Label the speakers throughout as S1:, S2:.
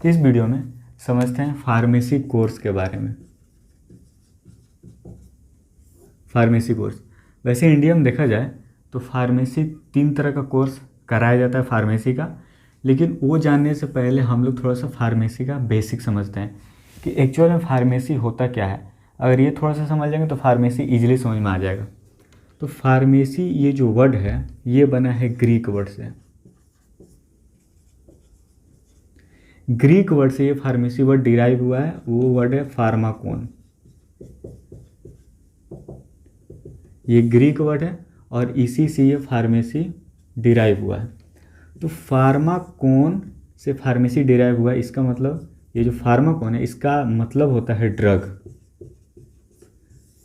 S1: इस वीडियो में समझते हैं फार्मेसी कोर्स के बारे में। फार्मेसी कोर्स, वैसे इंडिया में देखा जाए तो फार्मेसी 3 तरह का कोर्स कराया जाता है फार्मेसी का, लेकिन वो जानने से पहले हम लोग थोड़ा सा फार्मेसी का बेसिक समझते हैं कि एक्चुअल में फार्मेसी होता क्या है। अगर ये थोड़ा सा समझ जाएंगे तो फार्मेसी इजीली समझ में आ जाएगा। तो फार्मेसी ये जो वर्ड है ये बना है ग्रीक वर्ड से। ग्रीक वर्ड से ये फार्मेसी वर्ड डिराइव हुआ है, वो वर्ड है फार्माकोन। ये ग्रीक वर्ड है और इसी से ये फार्मेसी डिराइव हुआ है। तो फार्माकोन से फार्मेसी डिराइव हुआ है, इसका मतलब ये जो फार्माकोन है इसका मतलब होता है ड्रग।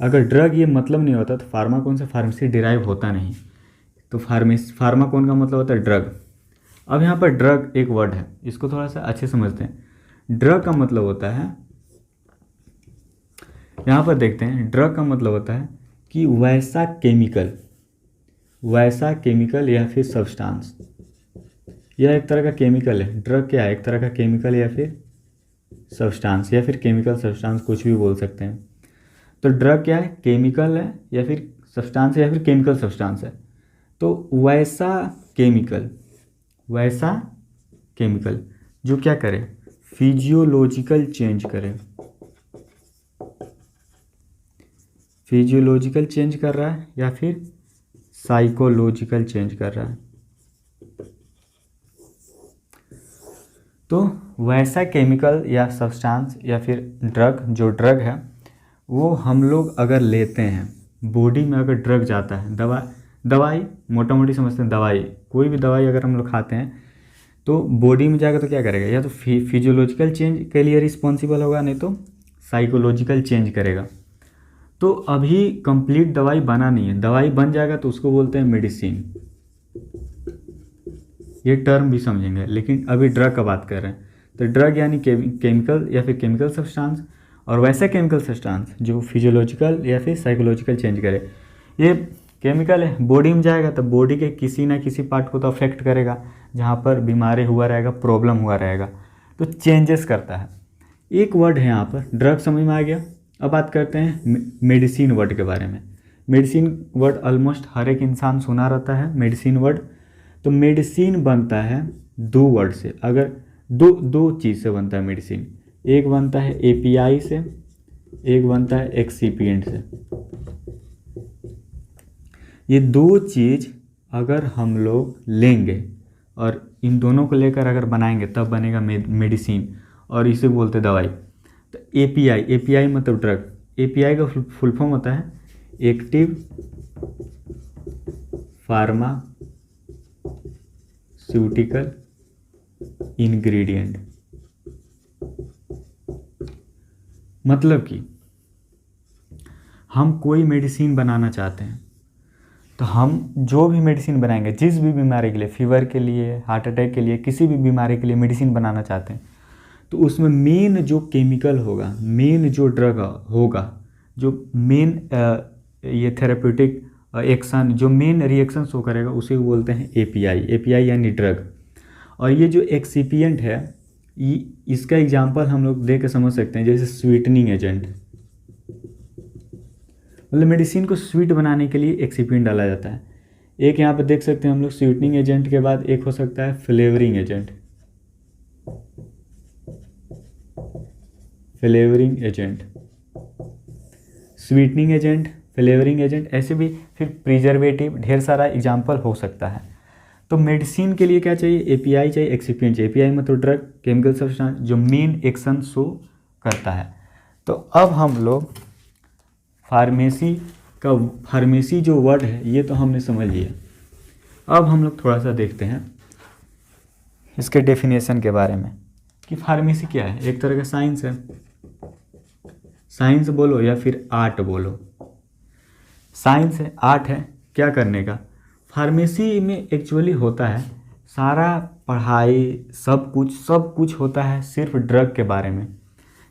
S1: अगर ड्रग ये मतलब नहीं होता तो फार्माकोन से फार्मेसी डिराइव होता नहीं। तो फार्माकोन का मतलब होता है ड्रग। अब यहाँ पर ड्रग एक वर्ड है, इसको थोड़ा सा अच्छे समझते हैं। ड्रग का मतलब होता है, यहाँ पर देखते हैं, ड्रग का मतलब होता है कि वैसा केमिकल या फिर सब्सटेंस। यह एक तरह का केमिकल है। ड्रग क्या है? एक तरह का केमिकल या फिर सब्सटेंस, या फिर केमिकल सब्सटेंस, कुछ भी बोल सकते हैं। तो ड्रग क्या है? केमिकल है या फिर सब्सटेंस है या फिर केमिकल सब्सटेंस है। तो वैसा केमिकल जो क्या करे? फिजियोलॉजिकल चेंज करे। फिजियोलॉजिकल चेंज कर रहा है या फिर साइकोलॉजिकल चेंज कर रहा है। तो वैसा केमिकल या सब्सटेंस या फिर ड्रग, जो ड्रग है वो हम लोग अगर लेते हैं, बॉडी में अगर ड्रग जाता है, दवाई मोटा मोटी समझते हैं, दवाई कोई भी दवाई अगर हम लोग खाते हैं तो बॉडी में जाएगा तो क्या करेगा? या तो फिजियोलॉजिकल चेंज के लिए रिस्पॉन्सिबल होगा, नहीं तो साइकोलॉजिकल चेंज करेगा। तो अभी कंप्लीट दवाई बना नहीं है, दवाई बन जाएगा तो उसको बोलते हैं मेडिसिन। ये टर्म भी समझेंगे, लेकिन अभी ड्रग का बात कर रहे हैं। तो ड्रग यानी केमिकल या फिर केमिकल सब्सटेंस, और वैसा केमिकल सब्सटेंस जो फिजियोलॉजिकल या फिर साइकोलॉजिकल चेंज करे। ये केमिकल है, बॉडी में जाएगा तो बॉडी के किसी ना किसी पार्ट को तो अफेक्ट करेगा, जहाँ पर बीमारी हुआ रहेगा, प्रॉब्लम हुआ रहेगा, तो चेंजेस करता है। एक वर्ड है यहाँ पर, ड्रग समझ में आ गया। अब बात करते हैं मेडिसिन वर्ड के बारे में। मेडिसिन वर्ड ऑलमोस्ट हर एक इंसान सुना रहता है, मेडिसिन वर्ड। तो मेडिसिन बनता है 2 वर्ड से, अगर दो चीज़ से बनता है मेडिसिन। एक बनता है एपीआई से, एक बनता है एक्सिपिएंट से। ये 2 चीज़ अगर हम लोग लेंगे और इन दोनों को लेकर अगर बनाएंगे तब बनेगा मेडिसिन, और इसे बोलते दवाई। तो एपीआई मतलब ड्रग। एपीआई का फुल फॉर्म होता है एक्टिव फार्मास्यूटिकल इंग्रेडिएंट। मतलब कि हम कोई मेडिसिन बनाना चाहते हैं तो हम जो भी मेडिसिन बनाएंगे, जिस भी बीमारी के लिए, फीवर के लिए, हार्ट अटैक के लिए, किसी भी बीमारी के लिए मेडिसिन बनाना चाहते हैं, तो उसमें मेन जो केमिकल होगा, मेन जो ड्रग होगा, जो मेन ये थेरेप्यूटिक एक्शन, जो मेन रिएक्शन शो करेगा, उसे बोलते हैं एपीआई यानी ड्रग। और ये जो एक्सिपिएंट है, इसका एग्जांपल हम लोग दे के समझ सकते हैं, जैसे स्वीटनिंग एजेंट। मतलब मेडिसिन को स्वीट बनाने के लिए एक्सिपिएंट डाला जाता है। एक यहाँ पे देख सकते हैं हम लोग, स्वीटनिंग एजेंट के बाद एक हो सकता है flavouring agent. Sweetening agent, flavouring agent, ऐसे भी फिर प्रिजर्वेटिव, ढेर सारा एग्जाम्पल हो सकता है। तो मेडिसिन के लिए क्या चाहिए? एपीआई चाहिए, एक्सिपिएंट चाहिए। एपीआई मतलब ड्रग, केमिकल सब्सटेंस जो मेन एक्शन शो करता है। तो अब हम लोग फार्मेसी जो वर्ड है ये तो हमने समझ लिया। अब हम लोग थोड़ा सा देखते हैं इसके डेफिनेशन के बारे में कि फार्मेसी क्या है। एक तरह का साइंस है, साइंस बोलो या फिर आर्ट बोलो। साइंस है, आर्ट है, क्या करने का? फार्मेसी में एक्चुअली होता है सारा पढ़ाई, सब कुछ होता है सिर्फ ड्रग के बारे में।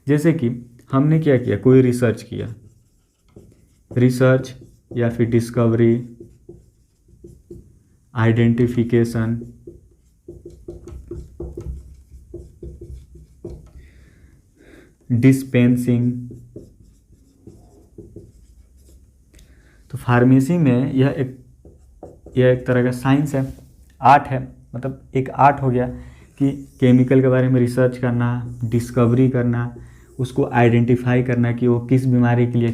S1: जैसे कि हमने क्या किया, कोई रिसर्च किया, रिसर्च या फिर डिस्कवरी, आइडेंटिफिकेशन, डिस्पेंसिंग। तो फार्मेसी में यह एक तरह का साइंस है, आर्ट है, मतलब एक आर्ट हो गया कि केमिकल के बारे में रिसर्च करना, डिस्कवरी करना, उसको आइडेंटिफाई करना कि वो किस बीमारी के लिए,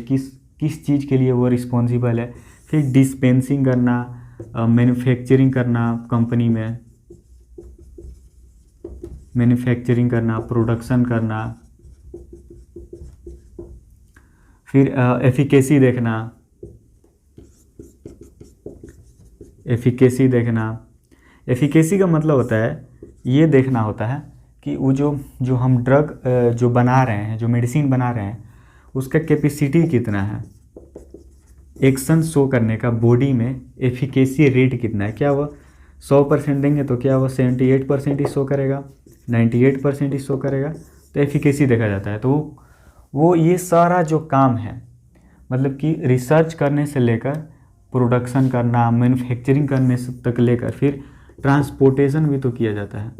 S1: किस चीज़ के लिए वो रिस्पॉन्सिबल है। फिर डिस्पेंसिंग करना, मैन्युफैक्चरिंग करना, कंपनी में मैन्युफैक्चरिंग करना, प्रोडक्शन करना। फिर एफिकेसी देखना, एफिकेसी का मतलब होता है, ये देखना होता है कि वो जो हम ड्रग जो बना रहे हैं, जो मेडिसिन बना रहे हैं, उसका कैपेसिटी कितना है, एक्शन शो करने का बॉडी में एफिकेसी रेट कितना है। क्या वह 100% देंगे तो क्या वह 78% ही शो करेगा, 98% ही शो करेगा, तो एफिकेसी देखा जाता है। तो वो ये सारा जो काम है, मतलब कि रिसर्च करने से लेकर प्रोडक्शन करना, मैन्युफैक्चरिंग करने से तक लेकर फिर ट्रांसपोर्टेशन भी तो किया जाता है।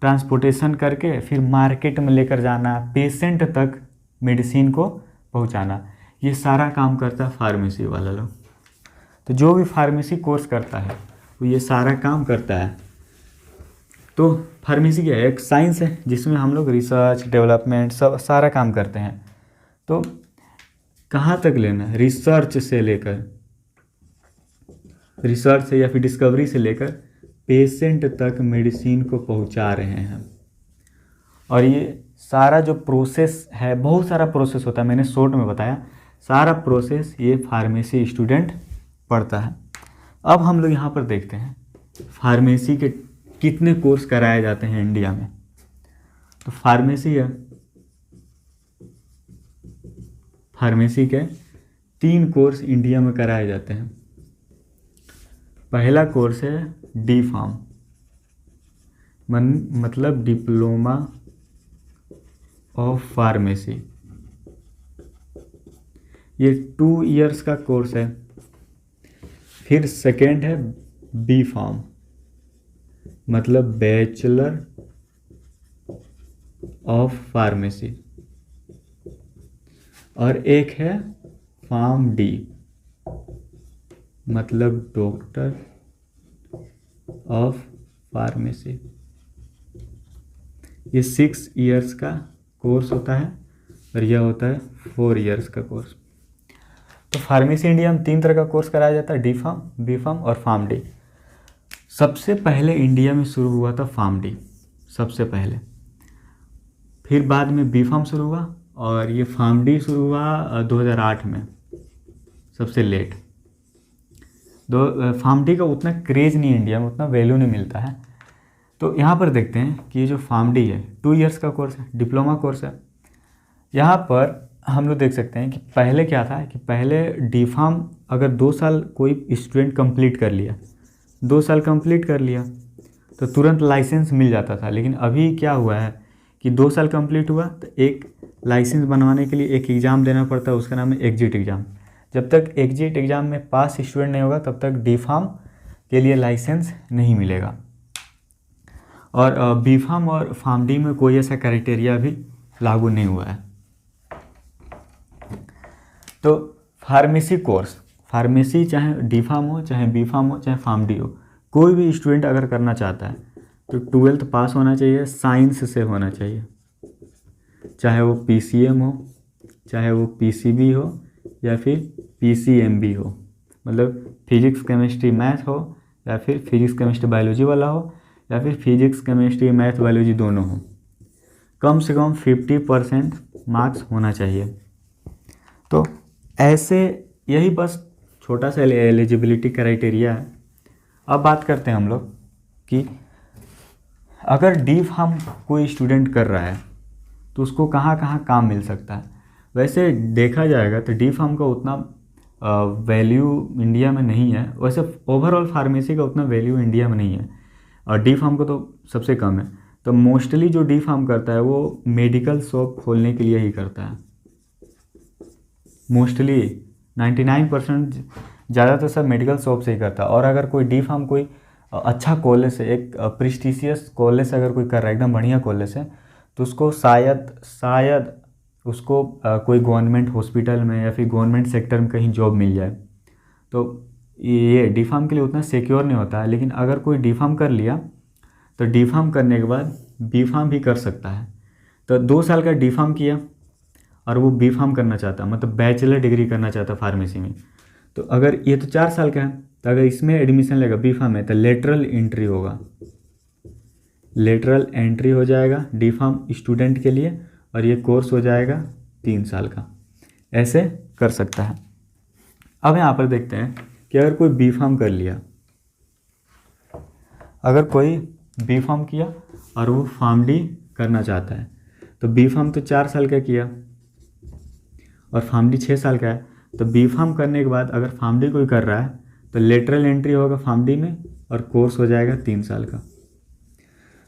S1: ट्रांसपोर्टेशन करके फिर मार्केट में लेकर जाना, पेशेंट तक मेडिसिन को पहुंचाना, ये सारा काम करता है फार्मेसी वाला लोग। तो जो भी फार्मेसी कोर्स करता है वो ये सारा काम करता है। तो फार्मेसी क्या है, एक साइंस है जिसमें हम लोग रिसर्च, डेवलपमेंट सब सारा काम करते हैं। तो कहाँ तक लेना, रिसर्च से या फिर डिस्कवरी से लेकर पेशेंट तक मेडिसिन को पहुंचा रहे हैं। और ये सारा जो प्रोसेस है, बहुत सारा प्रोसेस होता है, मैंने शॉर्ट में बताया, सारा प्रोसेस ये फार्मेसी स्टूडेंट पढ़ता है। अब हम लोग यहाँ पर देखते हैं फार्मेसी के कितने कोर्स कराए जाते हैं इंडिया में। तो फार्मेसी के 3 कोर्स इंडिया में कराए जाते हैं। पहला कोर्स है डी फार्म, मतलब डिप्लोमा ऑफ फार्मेसी। ये 2 इयर्स का कोर्स है। फिर सेकेंड है बी फार्म, मतलब बैचलर ऑफ फार्मेसी। और एक है फार्म डी, मतलब डॉक्टर ऑफ फार्मेसी। ये 6 इयर्स का कोर्स होता है और यह होता है 4 इयर्स का कोर्स। तो फार्मेसी इंडिया में 3 तरह का कोर्स कराया जाता है, डी फार्म, बी फार्म और फार्म डी। सबसे पहले इंडिया में शुरू हुआ था फार्म डी सबसे पहले, फिर बाद में बी फार्म शुरू हुआ और ये फार्म डी शुरू हुआ 2008 में सबसे लेट। फार्म डी का उतना क्रेज़ नहीं, इंडिया में उतना वैल्यू नहीं मिलता है। तो यहाँ पर देखते हैं कि ये जो फार्म डी है 2 इयर्स का कोर्स है, डिप्लोमा कोर्स है। यहाँ पर हम लोग देख सकते हैं कि पहले क्या था कि पहले डी फार्म अगर 2 साल कोई स्टूडेंट कंप्लीट कर लिया, 2 साल कंप्लीट कर लिया तो तुरंत लाइसेंस मिल जाता था। लेकिन अभी क्या हुआ है कि 2 साल कंप्लीट हुआ तो एक लाइसेंस बनवाने के लिए एक एग्ज़ाम देना पड़ता है, उसका नाम है एग्जिट एग्ज़ाम। जब तक एग्जिट एग्ज़ाम में पास स्टूडेंट नहीं होगा तब तक डी फार्म के लिए लाइसेंस नहीं मिलेगा। और बी फार्म और फार्म डी में कोई ऐसा क्राइटेरिया भी लागू नहीं हुआ है। तो फार्मेसी कोर्स, फार्मेसी चाहे डी फार्म हो, चाहे बी फार्म हो, चाहे फार्म डी हो, कोई भी स्टूडेंट अगर करना चाहता है तो 12th पास होना चाहिए, साइंस से होना चाहिए, चाहे वो PCM हो, चाहे वो PCB हो या फिर PCMB हो, मतलब फिजिक्स केमिस्ट्री मैथ हो या फिर फिजिक्स केमिस्ट्री बायोलॉजी वाला हो या फिर फिजिक्स केमिस्ट्री मैथ बायोलॉजी दोनों हो। कम से कम 50% मार्क्स होना चाहिए। तो ऐसे यही बस छोटा सा एलिजिबिलिटी क्राइटेरिया है। अब बात करते हैं हम लोग कि अगर डी फार्म कोई स्टूडेंट कर रहा है तो उसको कहाँ कहाँ काम मिल सकता है। वैसे देखा जाएगा तो डी फार्म का उतना वैल्यू इंडिया में नहीं है। वैसे ओवरऑल फार्मेसी का उतना वैल्यू इंडिया में नहीं है और डी फार्म का तो सबसे कम है। तो मोस्टली जो डी फार्म करता है वो मेडिकल शॉप खोलने के लिए ही करता है। मोस्टली 99% ज़्यादातर सब मेडिकल शॉप से ही करता है। और अगर कोई डी फार्म कोई अच्छा कॉलेज है, एक प्रेस्टिजियस कॉलेज अगर कोई कर रहा है, एकदम बढ़िया कॉलेज है, तो उसको शायद उसको कोई गवर्नमेंट हॉस्पिटल में या फिर गवर्नमेंट सेक्टर में कहीं जॉब मिल जाए। तो ये डी फार्म के लिए उतना सिक्योर नहीं होता है। लेकिन अगर कोई डी फार्म कर लिया तो डी फार्म करने के बाद बी फार्म भी कर सकता है। तो 2 साल का डी फार्म किया और वो बी फार्म करना चाहता, मतलब बैचलर डिग्री करना चाहता फार्मेसी में, तो अगर ये तो 4 साल का है, तो अगर इसमें एडमिशन लेगा बी फार्म में, तो लेटरल एंट्री होगा, लेटरल एंट्री हो जाएगा डी फार्म स्टूडेंट के लिए, और ये कोर्स हो जाएगा 3 साल का। ऐसे कर सकता है। अब यहाँ पर देखते हैं कि अगर कोई बी फार्म कर लिया, अगर कोई बी फार्म किया और वो फार्म डी करना चाहता है, तो बी फार्म तो 4 साल का किया और फार्म डी 6 साल का है, तो बी फार्म करने के बाद अगर फार्म डी कोई कर रहा है तो लेटरल एंट्री होगा फार्म डी में और कोर्स हो जाएगा 3 साल का।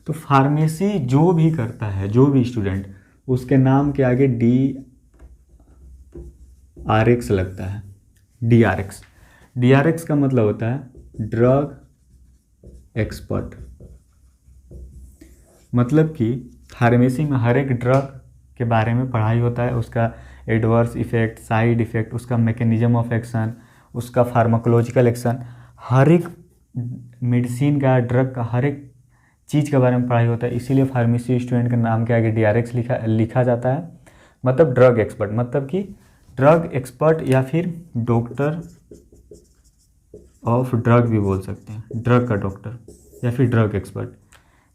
S1: तो फार्मेसी जो भी करता है, जो भी स्टूडेंट, उसके नाम के आगे DRX लगता है। DRX का मतलब होता है ड्रग एक्सपर्ट। मतलब कि फार्मेसी में हर एक ड्रग के बारे में पढ़ाई होता है, उसका एडवर्स इफेक्ट, साइड इफेक्ट, उसका मैकेनिज्म ऑफ एक्शन, उसका फार्माकोलॉजिकल एक्शन, हर एक मेडिसिन का, ड्रग का, हर एक चीज़ के बारे में पढ़ाई होता है। इसीलिए फार्मेसी स्टूडेंट के नाम के आगे DRX लिखा जाता है। मतलब ड्रग एक्सपर्ट, मतलब कि ड्रग एक्सपर्ट या फिर डॉक्टर ऑफ ड्रग भी बोल सकते हैं, ड्रग का डॉक्टर या फिर ड्रग एक्सपर्ट।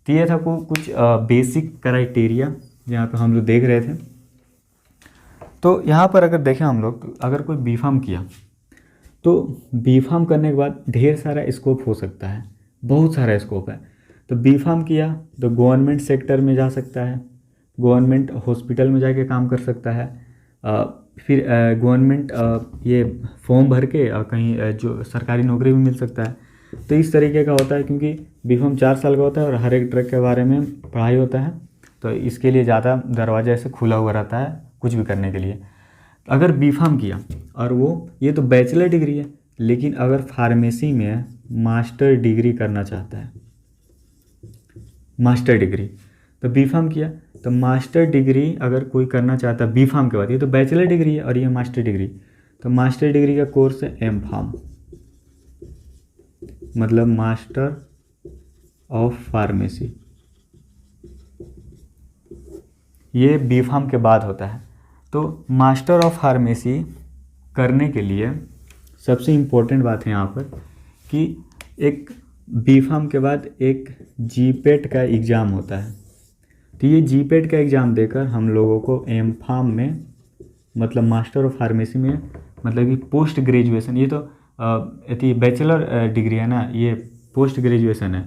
S1: तो ये था कुछ बेसिक क्राइटेरिया जहाँ पे हम लोग देख रहे थे। तो यहाँ पर अगर देखें हम लोग, तो अगर कोई बी फार्म किया तो बी फार्म करने के बाद ढेर सारा स्कोप हो सकता है, बहुत सारा स्कोप है। तो बी फार्म किया तो गवर्नमेंट सेक्टर में जा सकता है, गवर्नमेंट हॉस्पिटल में जाके काम कर सकता है, फिर गवर्नमेंट ये फॉर्म भर के कहीं जो सरकारी नौकरी भी मिल सकता है। तो इस तरीके का होता है, क्योंकि बी फार्म 4 साल का होता है और हर एक ड्रग के बारे में पढ़ाई होता है, तो इसके लिए ज़्यादा दरवाजा ऐसे खुला हुआ रहता है कुछ भी करने के लिए। अगर बी फार्म किया और वो, ये तो बैचलर डिग्री है, लेकिन अगर फार्मेसी में मास्टर डिग्री करना चाहता है, मास्टर डिग्री, तो बी फार्म किया तो मास्टर डिग्री अगर कोई करना चाहता है बी फार्म के बाद, ये तो बैचलर डिग्री है और ये मास्टर डिग्री, तो मास्टर डिग्री का कोर्स है एम फार्म, मतलब मास्टर ऑफ फार्मेसी। ये बी फार्म के बाद होता है। तो मास्टर ऑफ फार्मेसी करने के लिए सबसे इम्पोर्टेंट बात है यहाँ पर कि एक बी फार्म के बाद एक जीपेट का एग्ज़ाम होता है। तो ये जीपेट का एग्ज़ाम देकर हम लोगों को एम फार्म में, मतलब मास्टर ऑफ फार्मेसी में, मतलब कि पोस्ट ग्रेजुएशन, ये तो बैचलर डिग्री है ना, ये पोस्ट ग्रेजुएशन है,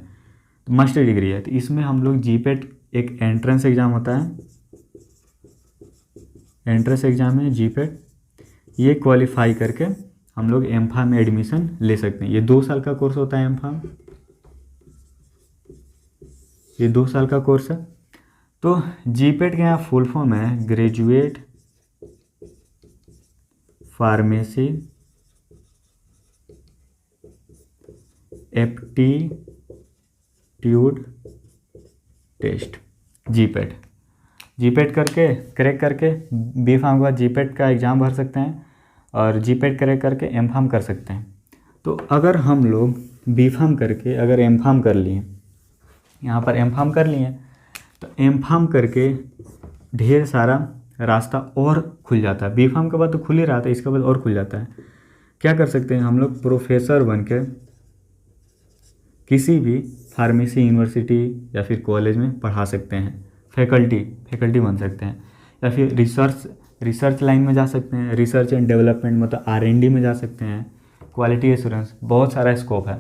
S1: तो मास्टर डिग्री है, तो इसमें हम लोग जीपेट एक एंट्रेंस एग्ज़ाम होता है, एंट्रेंस एग्ज़ाम है जीपेट, ये क्वालिफाई करके हम लोग एम फार्म में एडमिशन ले सकते हैं। ये 2 साल का कोर्स होता है एम फार्म, ये 2 साल का कोर्स है। तो जीपेट के यहाँ फुल फॉर्म है graduate pharmacy aptitude test, GPAT. GPAT करके क्रैक करके बी फार्म के बाद जीपेट का एग्ज़ाम भर सकते हैं और जीपेट क्रैक करके एम फार्म कर सकते हैं। तो अगर हम लोग बी फार्म करके अगर एम फार्म कर लिए, यहाँ पर एम फार्म कर लिए, तो एम फार्म करके ढेर सारा रास्ता और खुल जाता है। बी फार्म के बाद तो खुल ही रहा था, इसके बाद और खुल जाता है। क्या कर सकते हैं हम लोग, प्रोफेसर बन के किसी भी फार्मेसी यूनिवर्सिटी या फिर कॉलेज में पढ़ा सकते हैं, फैकल्टी बन सकते हैं, या फिर रिसर्च लाइन में जा सकते हैं, रिसर्च एंड डेवलपमेंट मतलब R&D में जा सकते हैं, क्वालिटी एश्योरेंस, बहुत सारा स्कोप है।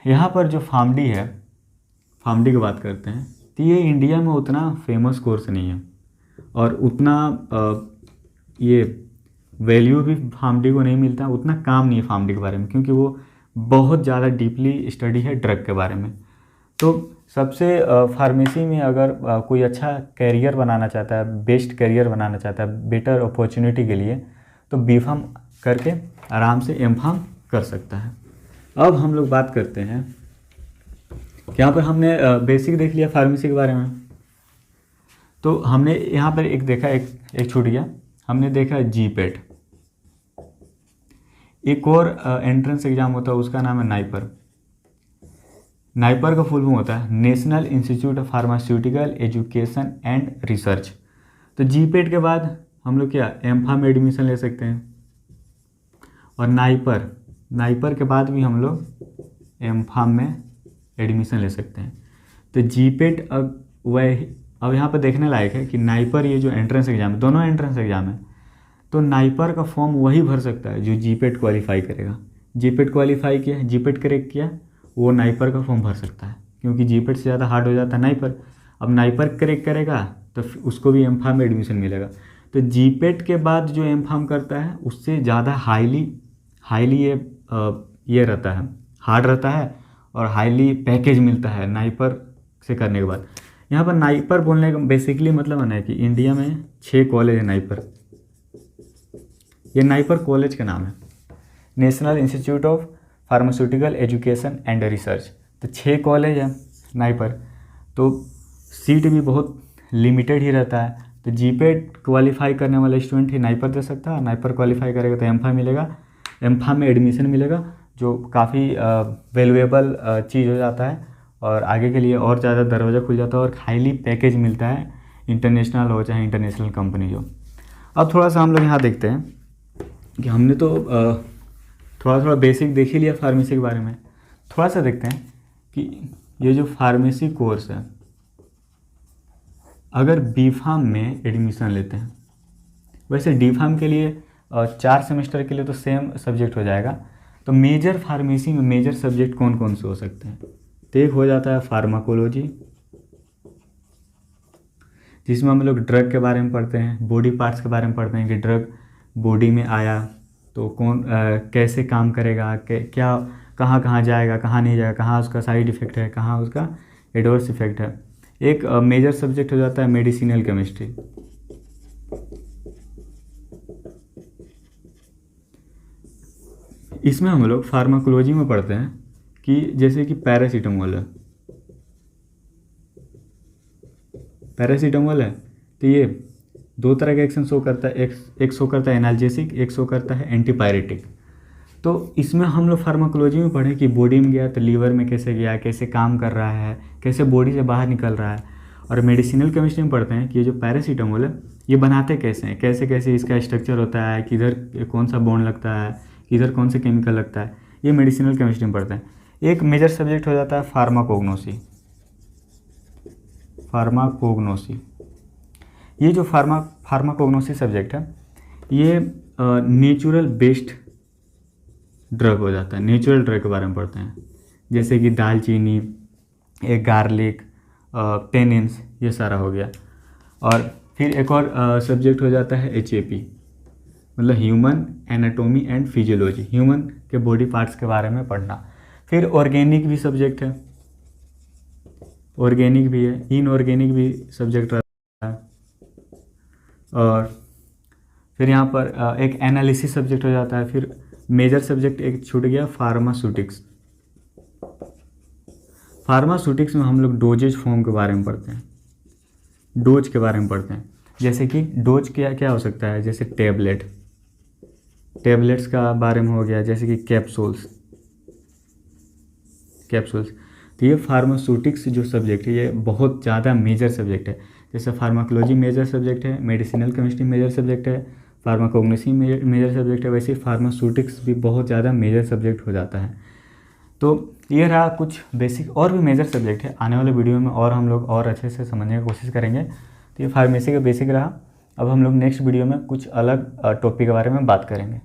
S1: यहाँ पर जो फार्मडी है, फार्मडी की बात करते हैं, तो ये इंडिया में उतना फेमस कोर्स नहीं है और उतना ये वैल्यू भी फार्मडी को नहीं मिलता, उतना काम नहीं है फार्मडी के बारे में, क्योंकि वो बहुत ज़्यादा डीपली स्टडी है ड्रग के बारे में। तो सबसे फार्मेसी में अगर कोई अच्छा कैरियर बनाना चाहता है, बेस्ट कैरियर बनाना चाहता है, बेटर अपॉर्चुनिटी के लिए, तो बी फार्म करके आराम से एम फार्म कर सकता है। अब हम लोग बात करते हैं कि यहाँ पर हमने बेसिक देख लिया फार्मेसी के बारे में। तो हमने यहाँ पर एक देखा, एक छूट गया, हमने देखा जीपेट। एक और एंट्रेंस एग्जाम होता है, उसका नाम है नाइपर। नाइपर का फुल फॉर्म होता है national institute of pharmaceutical education and research. तो जीपेट के बाद हम लोग क्या एमफा में एडमिशन ले सकते हैं, और नाइपर के बाद भी हम लोग एमफा में एडमिशन ले सकते हैं। तो जीपेट अब यहाँ पर देखने लायक है कि नाइपर ये जो एंट्रेंस एग्जाम है, दोनों एंट्रेंस एग्जाम है, तो नाइपर का फॉर्म वही भर सकता है जो जीपेट क्वालिफाई करेगा। जीपेट क्वालिफाई किया, जीपेट क्रैक किया, वो नाइपर का फॉर्म भर सकता है, क्योंकि जीपेट से ज़्यादा हार्ड हो जाता है नाइपर। अब नाइपर क्रैक करेगा तो उसको भी एमफा में एडमिशन मिलेगा। तो जीपेट के बाद जो एमफार्म करता है उससे ज़्यादा हाईली ये रहता है, हार्ड रहता है, और हाईली पैकेज मिलता है नाइपर से करने के बाद। यहाँ पर नाइपर बोलने का बेसिकली मतलब है कि इंडिया में 6 कॉलेज है नाइपर। ये नाइपर कॉलेज का नाम है, national institute of pharmaceutical education and research. तो 6 कॉलेज है नाइपर, तो सीट भी बहुत लिमिटेड ही रहता है। तो जीपेट क्वालिफाई करने वाला स्टूडेंट ही नाइपर दे सकता है, नाइपर क्वालिफाई करेगा तो एमफा मिलेगा, एमफा में एडमिशन मिलेगा, जो काफ़ी वैल्यूएबल चीज़ हो जाता है, और आगे के लिए और ज़्यादा दरवाज़ा खुल जाता है, और हाईली पैकेज मिलता है, इंटरनेशनल हो चाहे इंटरनेशनल कंपनी हो। अब थोड़ा सा हम लोग यहाँ देखते हैं कि हमने तो थोड़ा बेसिक देख ही लिया फार्मेसी के बारे में। थोड़ा सा देखते हैं कि ये जो फार्मेसी कोर्स है, अगर बीफार्म में एडमिशन लेते हैं, वैसे डीफार्म के लिए 4 सेमेस्टर के लिए तो सेम सब्जेक्ट हो जाएगा। तो मेजर फार्मेसी में मेजर सब्जेक्ट कौन कौन से हो सकते हैं? तो एक हो जाता है फार्माकोलॉजी, जिसमें हम लोग ड्रग के बारे में पढ़ते हैं, बॉडी पार्ट्स के बारे में पढ़ते हैं कि ड्रग बॉडी में आया तो कौन कैसे काम करेगा, क्या कहाँ कहाँ जाएगा, कहाँ नहीं जाएगा, कहाँ उसका साइड इफ़ेक्ट है, कहाँ उसका एडवर्स इफेक्ट है। एक मेजर सब्जेक्ट हो जाता है मेडिसिनल केमिस्ट्री। इसमें हम लोग फार्माकोलॉजी में पढ़ते हैं कि जैसे कि पैरासीटामोल है, तो ये 2 तरह का एक्शन शो करता है, एक शो करता है एनाल्जेसिक, एक शो करता है एंटीपायरेटिक। तो इसमें हम लोग फार्माकोलॉजी में पढ़े कि बॉडी में गया तो लीवर में कैसे गया, कैसे काम कर रहा है, कैसे बॉडी से बाहर निकल रहा है। और मेडिसिनल केमिस्ट्री में पढ़ते हैं कि ये जो पैरासीटामोल है ये बनाते कैसे हैं, कैसे कैसे इसका स्ट्रक्चर होता है, किधर कौन सा बॉन्ड लगता है, किधर कौन से केमिकल लगता है, ये मेडिसिनल केमिस्ट्री में पढ़ते हैं। एक मेजर सब्जेक्ट हो जाता है फार्माकोग्नोसी। ये जो फार्माकोग्नोसी सब्जेक्ट है ये नेचुरल बेस्ड ड्रग हो जाता है, नेचुरल ड्रग के बारे में पढ़ते हैं, जैसे कि दालचीनी, एक गार्लिक, टेनिन्स, ये सारा हो गया। और फिर एक और सब्जेक्ट हो जाता है HAP, मतलब human anatomy and physiology, human के बॉडी पार्ट्स के बारे में पढ़ना। फिर ऑर्गेनिक भी सब्जेक्ट है, ऑर्गेनिक भी है, इनऑर्गेनिक भी सब्जेक्ट रहता है। और फिर यहाँ पर एक एनालिसिस सब्जेक्ट हो जाता है। फिर मेजर सब्जेक्ट एक छूट गया फार्मास्यूटिक्स। फार्मास्यूटिक्स में हम लोग डोजेज फॉर्म के बारे में पढ़ते हैं, डोज के बारे में पढ़ते हैं, जैसे कि डोज क्या क्या हो सकता है, जैसे टैबलेट्स का बारे में हो गया, जैसे कि कैप्सूल्स। तो ये फार्मास्यूटिक्स जो सब्जेक्ट है ये बहुत ज़्यादा मेजर सब्जेक्ट है। जैसे फार्माकोलॉजी मेजर सब्जेक्ट है, मेडिसिनल केमिस्ट्री मेजर सब्जेक्ट है, फार्माकोग्नोसी मेजर सब्जेक्ट है, वैसे फार्मास्यूटिक्स भी बहुत ज़्यादा मेजर सब्जेक्ट हो जाता है। तो ये रहा कुछ बेसिक, और भी मेजर सब्जेक्ट है, आने वाले वीडियो में और हम लोग और अच्छे से समझने की कोशिश करेंगे। तो ये फार्मेसी का बेसिक रहा। अब हम लोग नेक्स्ट वीडियो में कुछ अलग टॉपिक के बारे में बात करेंगे।